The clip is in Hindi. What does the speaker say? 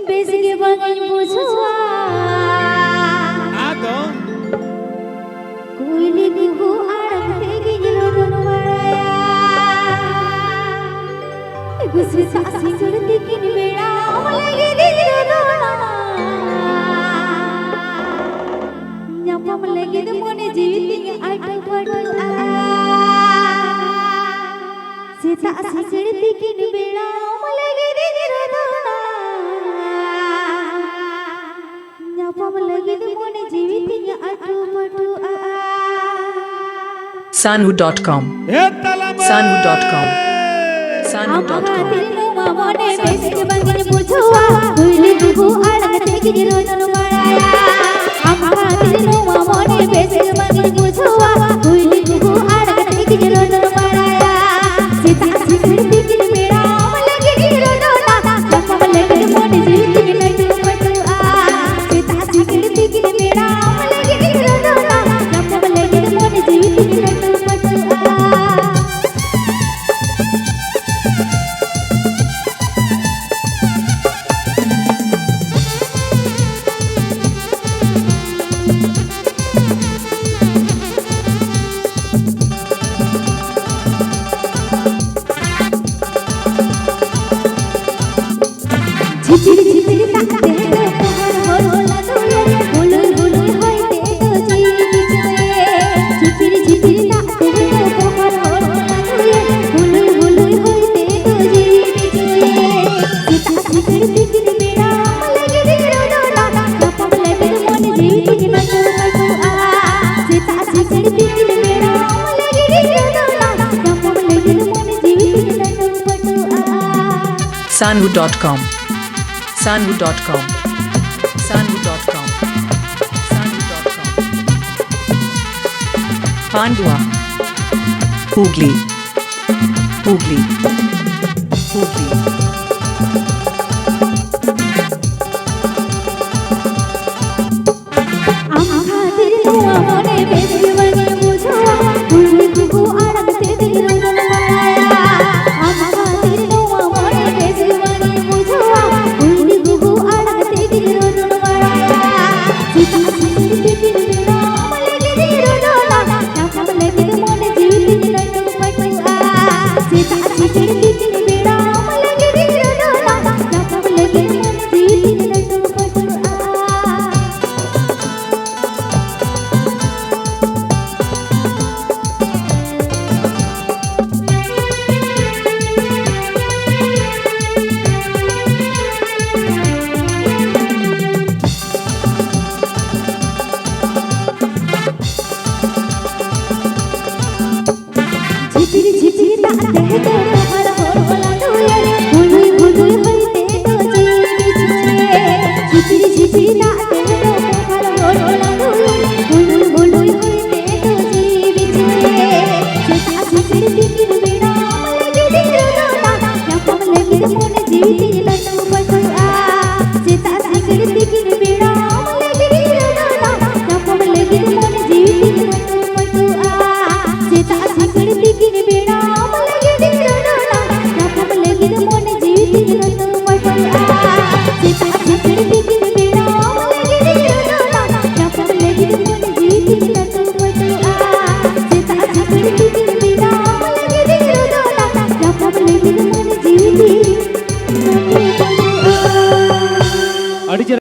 बेसगे बगल बुझवा आदो कोयले गुहु आड़क थे गिजरो दोनवाया गुस्से सासी करती किन बेड़ा लगे गिजरो दोना न्यापम लगे दे मोने जीवित आटो पटो सीता सासी करती किन बेड़ा लगे गिजरो दोना न्यापम लगे दे मोने जीवित आटो पटो Sanwu.com Sanwu.com Sanwu.com मामोने बेसके बगल बुझवा कोयले गुहु आड़क थे गिजरो दोनवाया आमा दिनो मामोने बेसके बगल बुझवा कोयले गुहु आड़क थे गिजरो दोनवाया सीता सिकड़ती किन बेड़ा लगे गिजरो दोना न्यापम लगे दे मोने जीवित नटू पटू सीता सिकड़ती किन बेड़ा लगे गिजरो दोना न्यापम लगे दे मोने जीवित नटू पटू झिपिर झिपिर ताकते तो पहर होला तोले बुलुल बुलुल होइते तो जीवी चोए झिपिर झिपिर ताकते तो पहर होला तोले बुलुल बुलुल होइते तो जीवी चोए सीता सिकड़ती किन बेड़ा लगे गिजरो दोना न्यापम लगे दे मोने जीवित नटू पटू सीता सिकड़ती किन बेड़ा लगे गिजरो दोना न्यापम लगे दे मोने जीवित नटू पटू Sanwu.com Sanwu.com Sanwu.com Sanwu.com Pandua Hooghly Hooghly Hooghly